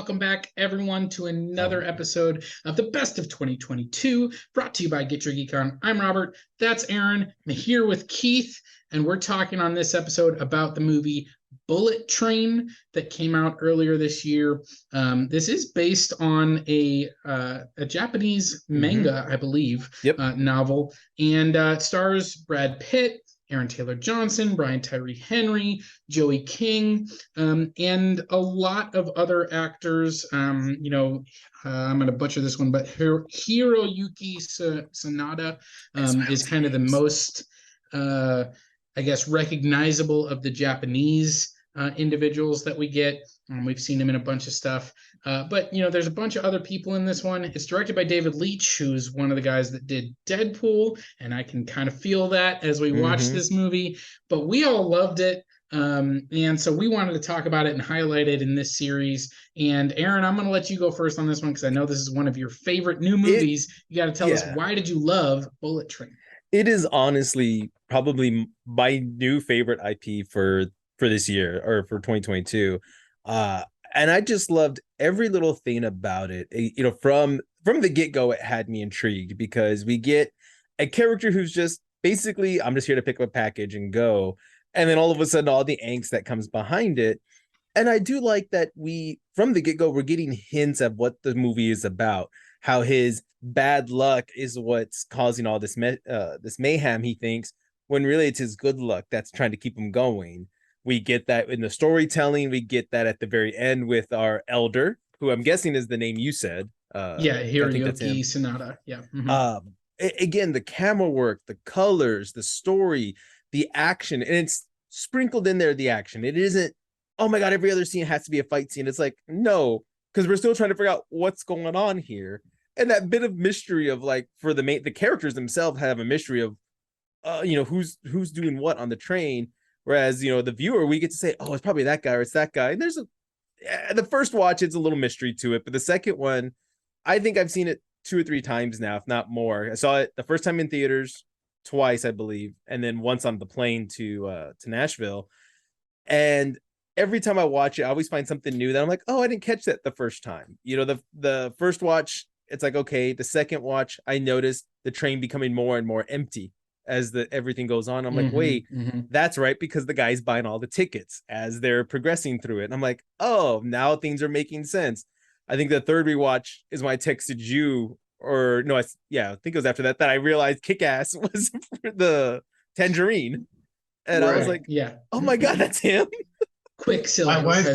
welcome back, everyone, to another episode of the Best of 2022, brought to you by Get Your Geek On. I'm Robert, that's Aaron, I'm here with Keith, and we're talking on this episode about the movie Bullet Train that came out earlier this year. This is based on a Japanese manga, I believe, novel, and it stars Brad Pitt, Aaron Taylor Johnson, Brian Tyree Henry, Joey King, and a lot of other actors. I'm going to butcher this one, but Hiroyuki Sanada is kind of the most, recognizable of the Japanese individuals that we get. We've seen him in a bunch of stuff. But there's a bunch of other people in this one. It's directed by David Leitch, who's one of the guys that did Deadpool, and I can kind of feel that as we watch this movie. But we all loved it. And so we wanted to talk about it and highlight it in this series. And Aaron, I'm going to let you go first on this one because I know this is one of your favorite new movies. You got to tell us, why did you love Bullet Train? It is honestly probably my new favorite IP for this year, or for 2022. And I just loved every little thing about it. From the get-go, it had me intrigued because we get a character who's just basically, I'm just here to pick up a package and go. And then all of a sudden, all the angst that comes behind it. And I do like that from the get-go, we're getting hints of what the movie is about, how his bad luck is what's causing all this mayhem, he thinks, when really it's his good luck that's trying to keep him going. We get that in the storytelling. We get that at the very end with our elder, who I'm guessing is the name you said. Hiroyuki Sanada. Yeah. Mm-hmm. Again, the camera work, the colors, the story, the action, and it's sprinkled in there, the action. It isn't, oh my God, every other scene has to be a fight scene. It's like, no, because we're still trying to figure out what's going on here. And that bit of mystery of for the characters themselves have a mystery of, who's doing what on the train. Whereas, the viewer, we get to say, oh, it's probably that guy or it's that guy. And there's the first watch, it's a little mystery to it. But the second one, I think I've seen it 2 or 3 times now, if not more. I saw it the first time in theaters, twice, I believe. And then once on the plane to Nashville. And every time I watch it, I always find something new that I'm like, oh, I didn't catch that the first time. The first watch, it's like, okay. The second watch, I noticed the train becoming more and more empty as everything goes on. I'm like, wait, that's right, because the guy's buying all the tickets as they're progressing through it. And I'm like, oh, now things are making sense. I think the third rewatch is when I texted you, or no, I think it was after that I realized Kick-Ass was the Tangerine. And I was like, oh my God, that's him. Quicksilver. My wife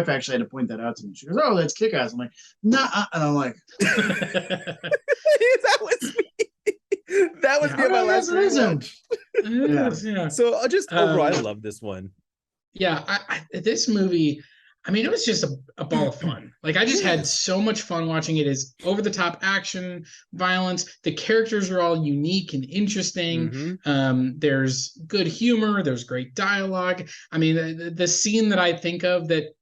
actually had to point that out to me. She goes, oh, that's Kick-Ass. I'm like, nah. And I'm like, that was me. That was my last rewatch. Yeah. So overall, I love this one. Yeah, this movie, it was just a ball of fun. I just had so much fun watching it. Is over-the-top action, violence. The characters are all unique and interesting. There's good humor. There's great dialogue. The scene that I think of that,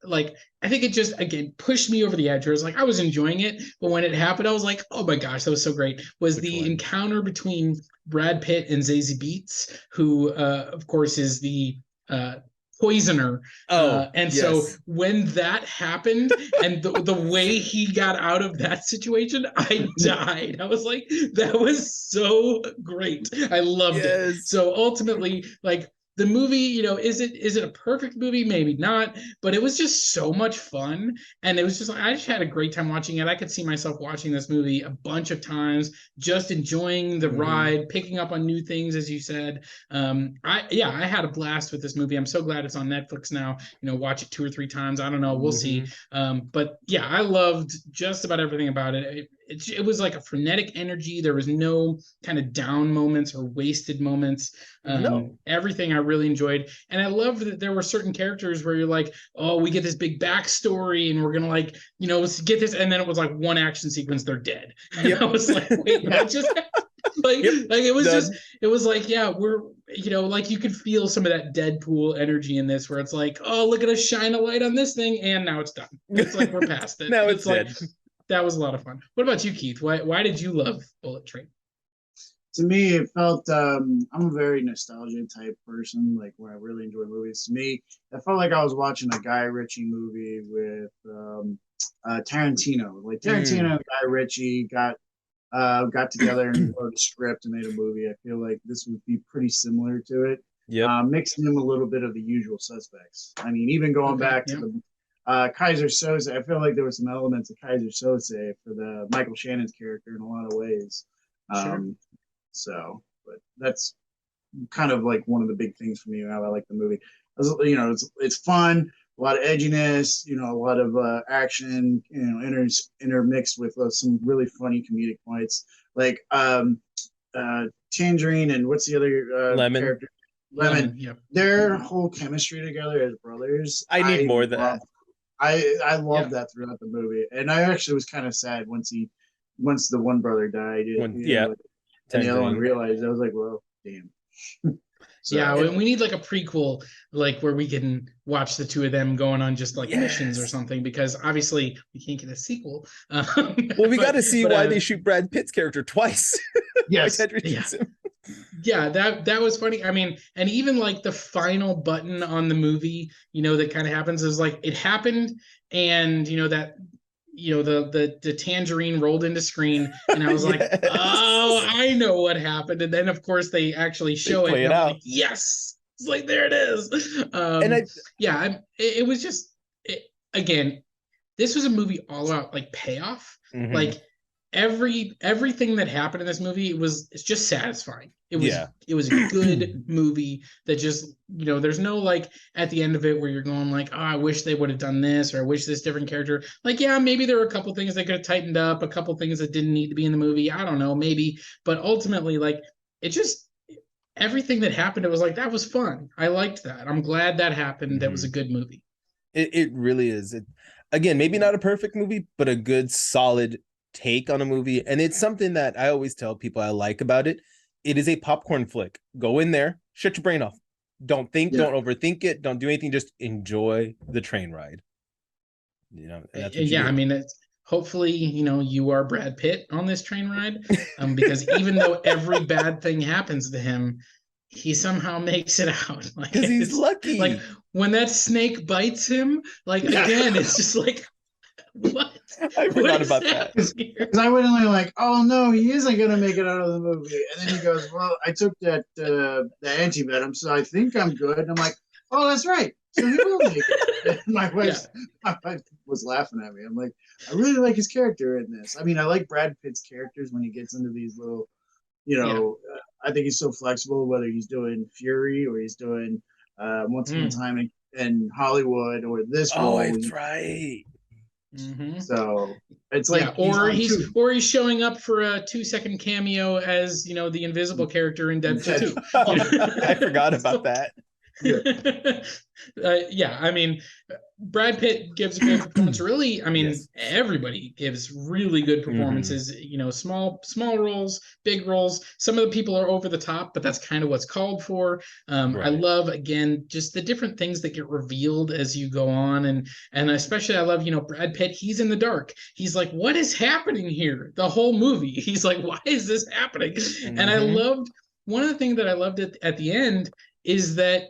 I think it just, again, pushed me over the edge. I was enjoying it, but when it happened, I was like, oh my gosh, that was so great. Was the encounter between Brad Pitt and Zazie Beetz, who, of course, is the poisoner. So when that happened and the way he got out of that situation, I died. I was like, that was so great. I loved it. So ultimately, the movie, is it a perfect movie? Maybe not, but it was just so much fun. And it was just, I just had a great time watching it. I could see myself watching this movie a bunch of times, just enjoying the ride, picking up on new things, as you said. I had a blast with this movie. I'm so glad it's on Netflix now. Watch it 2 or 3 times. I don't know. We'll see. But yeah, I loved just about everything about it. It was like a frenetic energy. There was no kind of down moments or wasted moments. Everything I really enjoyed. And I loved that there were certain characters where you're like, oh, we get this big backstory and we're going to get this. And then it was like one action sequence, they're dead. And I was like, wait, that just it was done. It was like, we're, you could feel some of that Deadpool energy in this where it's like, oh, look at us shine a light on this thing. And now it's done. It's like, we're past it. Now it's dead. That was a lot of fun. What about you, Keith? Why did you love Bullet Train? To me, it felt I'm a very nostalgia type person, like where I really enjoy movies. To me, it felt like I was watching a Guy Ritchie movie with Tarantino. Like Tarantino Mm, and Guy Ritchie got together and wrote a script and made a movie. I feel like this would be pretty similar to it. yep. Mixing in a little bit of the usual suspects. I mean, even going Okay, back to yeah, the Kaiser Soze, I feel like there were some elements of Kaiser Soze for the Michael Shannon's character in a lot of ways. sure. Um, but that's kind of like one of the big things for me how I like the movie. You know, it's fun, a lot of edginess, you know, a lot of action, you know, intermixed with some really funny comedic points, like Tangerine and what's the other Lemon. character? Lemon. Lemon, yeah. Their whole chemistry together as brothers, I need more of love. that. I love Yeah. that throughout the movie, and I actually was kind of sad once the one brother died, When you yeah, know, and the other one Tangerine. realized. I was like, well, damn. Yeah, So And we need like a prequel, like where we can watch the two of them going on just like missions or yes. something, because obviously we can't get a sequel. Well, we got But to see but why they shoot Brad Pitt's character twice. Why yes, Ted yeah, shoots him. yeah, that was funny. I mean, and even like the final button on the movie, that kind of happens is like it happened, and that the tangerine rolled into screen, and I was like, oh, Yes. I know what happened. And then of course they actually They show it, play and it I'm out. like, yes, it's like there it is. And I Yeah, it was just again, this was a movie all about like payoff. mhm. Like everything that happened in this movie, it's just satisfying. Yeah. It was a good movie that just, there's no like at the end of it where you're going like, oh, I wish they would have done this, or I wish this different character. Like, yeah, maybe there were a couple things they could have tightened up, a couple things that didn't need to be in the movie. I don't know, maybe. But ultimately, like, it just everything that happened, it was like that was fun. I liked that. I'm glad that happened. That was a Mhm. good movie. It really is. Again, maybe not a perfect movie, but a good solid take on a movie. And it's something that I always tell people I like about it. It is a popcorn flick. Go in there, shut your brain off. Don't think, yeah, don't overthink it, don't do anything, just enjoy the train ride. And that's what you Yeah, I do. mean, hopefully, you are Brad Pitt on this train ride, because even though every bad thing happens to him, he somehow makes it out. Like Because he's it's like lucky. when that snake bites him, like yeah. again, it's just like what I what forgot is about that. Because happening here? I would only like, oh no, he isn't gonna make it out of the movie. And then he goes, well, I took the anti-venom, so I think I'm good. And I'm like, oh, that's right. So he will make it. And Yeah, my wife was laughing at me. I'm like, I really like his character in this. I mean, I like Brad Pitt's characters when he gets into these little, yeah. I think he's so flexible, whether he's doing Fury or he's doing Once Upon a Mm. Time in Hollywood or this Oh, role. that's right. Hmm. So it's Yeah, like he's on two. or he's showing up for a 2-second cameo as the invisible character in Deadpool 2. I forgot about So, that. Yeah. yeah, I mean, Brad Pitt gives a great performance. Really, I mean, Yes. everybody gives really good Hmm. performances. Small roles, big roles. Some of the people are over the top, but that's kind of what's called for. I Right. love again just the different things that get revealed as you go on, and especially I love Brad Pitt. He's in the dark. He's like, what is happening here? The whole movie. He's like, why is this happening? And I Hmm. loved one of the things that I loved at the end is that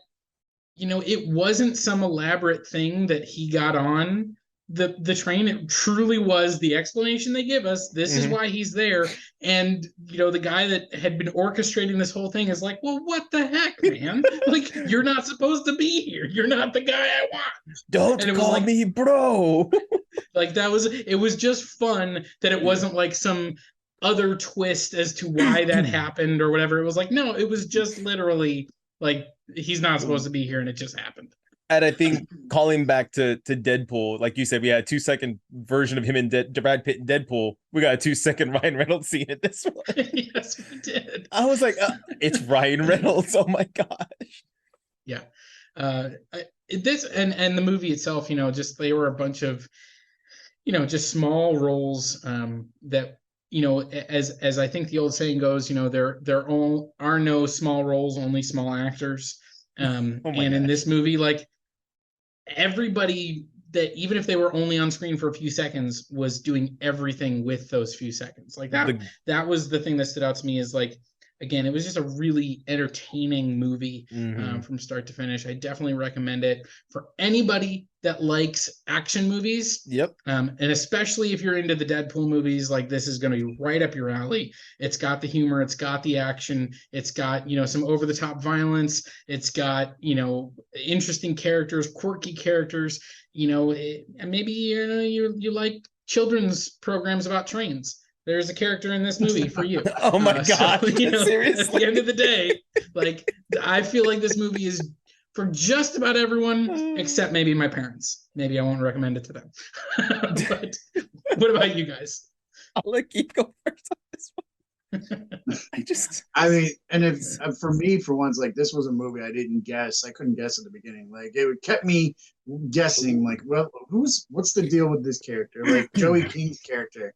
it wasn't some elaborate thing that he got on the train. It truly was the explanation they give us. This is Hmm. why he's there. And the guy that had been orchestrating this whole thing is like, well, what the heck, man? Like, you're not supposed to be here. You're not the guy I want. And Don't it was call me bro. like it was just fun that it Yeah. wasn't like some other twist as to why that happened or whatever. It was like, no, it was just literally like he's not supposed to be here and it just happened. And I think calling back to Deadpool, like you said, we had a 2-second version of him in Brad Pitt in Deadpool. We got a 2-second Ryan Reynolds scene in this one. Yes, we did. I was like, it's Ryan Reynolds. Oh my gosh. Yeah. This and the movie itself, just they were a bunch of, just small roles, that, as I think the old saying goes, there all are no small roles, only small actors. Oh my And in gosh. this movie, like everybody that even if they were only on screen for a few seconds was doing everything with those few seconds. Like that The that was the thing that stood out to me is like again, it was just a really entertaining movie from start to finish. I definitely recommend it for anybody that likes action movies. Yep. And especially if you're into the Deadpool movies, like this is going to be right up your alley. It's got the humor, it's got the action, it's got, some over the top violence, it's got, interesting characters, quirky characters, and maybe you like children's programs about trains. There's a character in this movie for you. Oh my God. So, Seriously? at the end of the day, like I feel like this movie is for just about everyone except maybe my parents. Maybe I won't recommend it to them. But what about you guys? I'll let Keith go first on this one. I mean, and if for me, for once, like this was a movie I didn't guess. I couldn't guess at the beginning. Like it kept me guessing. Like, well, what's the deal with this character? Like Joey King's character.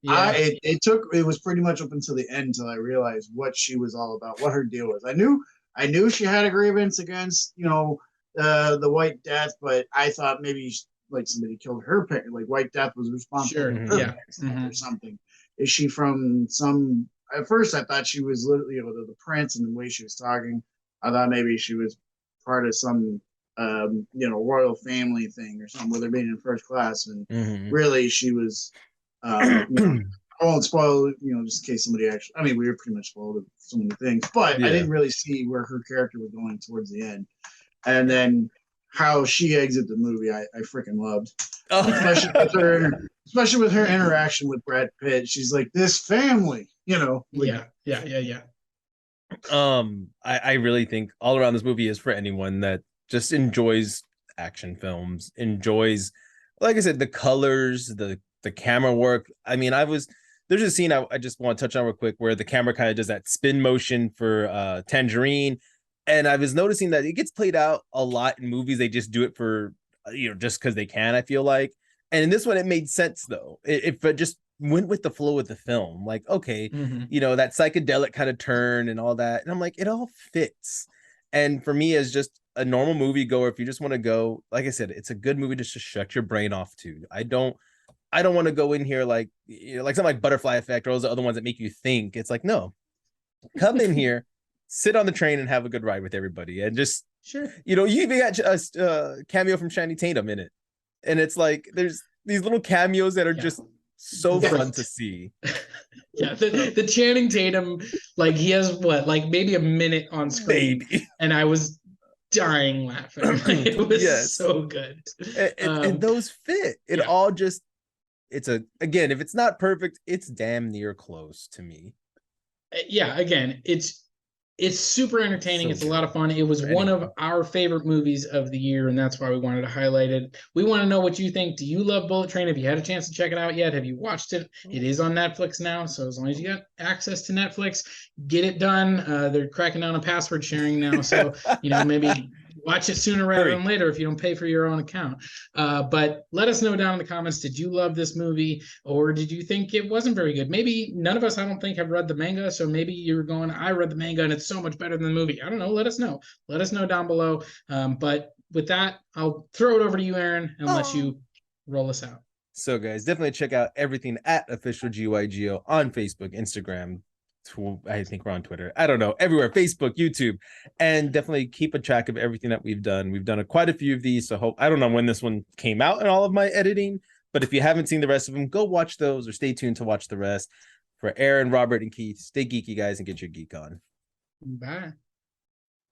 Yeah. It was pretty much up until the end until I realized what she was all about, what her deal was. I knew she had a grievance against, the White Death, but I thought maybe like somebody killed her parent, like White Death was responsible for her or something. Is she from some? At first, I thought she was literally, the prince and the way she was talking. I thought maybe she was part of some, royal family thing or something, where they're being in first class, and really she was. I won't spoil, just in case somebody actually. I mean, we were pretty much spoiled of so many things, but I didn't really see where her character was going towards the end, and then how she exited the movie, I freaking loved, especially with her interaction with Brad Pitt. She's like, this family, Yeah. I really think all around this movie is for anyone that just enjoys action films, enjoys, like I said, the colors, the camera work. I mean, there's a scene I just want to touch on real quick where the camera kind of does that spin motion for Tangerine. And I was noticing that it gets played out a lot in movies. They just do it for, just because they can, I feel like. And in this one, it made sense, though. It just went with the flow of the film. Like, okay, that psychedelic kind of turn and all that. And I'm like, it all fits. And for me, as just a normal movie goer, if you just want to go, like I said, it's a good movie just to shut your brain off to. I don't want to go in here like something like Butterfly Effect or those other ones that make you think. It's like, no, come in here, sit on the train and have a good ride with everybody. And just, you even got a cameo from Channing Tatum in it. And it's like, there's these little cameos that are just so fun to see. Yeah, the Channing Tatum, like he has maybe a minute on screen. Maybe. And I was dying laughing. Like, it was so good. And those fit. It all just, again, if it's not perfect, it's damn near close to me. Yeah, again, it's super entertaining. It's a lot of fun. It was one of our favorite movies of the year, and that's why we wanted to highlight it. We want to know what you think. Do you love Bullet Train? Have you had a chance to check it out yet? Have you watched it? It is on Netflix now, so as long as you got access to Netflix, get it done. They're cracking down on password sharing now, so maybe watch it sooner rather than later if you don't pay for your own account. But let us know down in the comments, did you love this movie or did you think it wasn't very good? Maybe none of us, I don't think, have read the manga. So maybe you're going, I read the manga and it's so much better than the movie. I don't know. Let us know. Let us know down below. But with that, I'll throw it over to you, Aaron, and let you roll us out. So guys, definitely check out everything at Official GYGO on Facebook, Instagram, I think we're on Twitter. I don't know, everywhere, Facebook, YouTube, and definitely keep a track of everything that we've done. We've done quite a few of these, so I don't know when this one came out in all of my editing, but if you haven't seen the rest of them, go watch those or stay tuned to watch the rest. For Aaron, Robert, and Keith, stay geeky, guys, and get your geek on. Bye.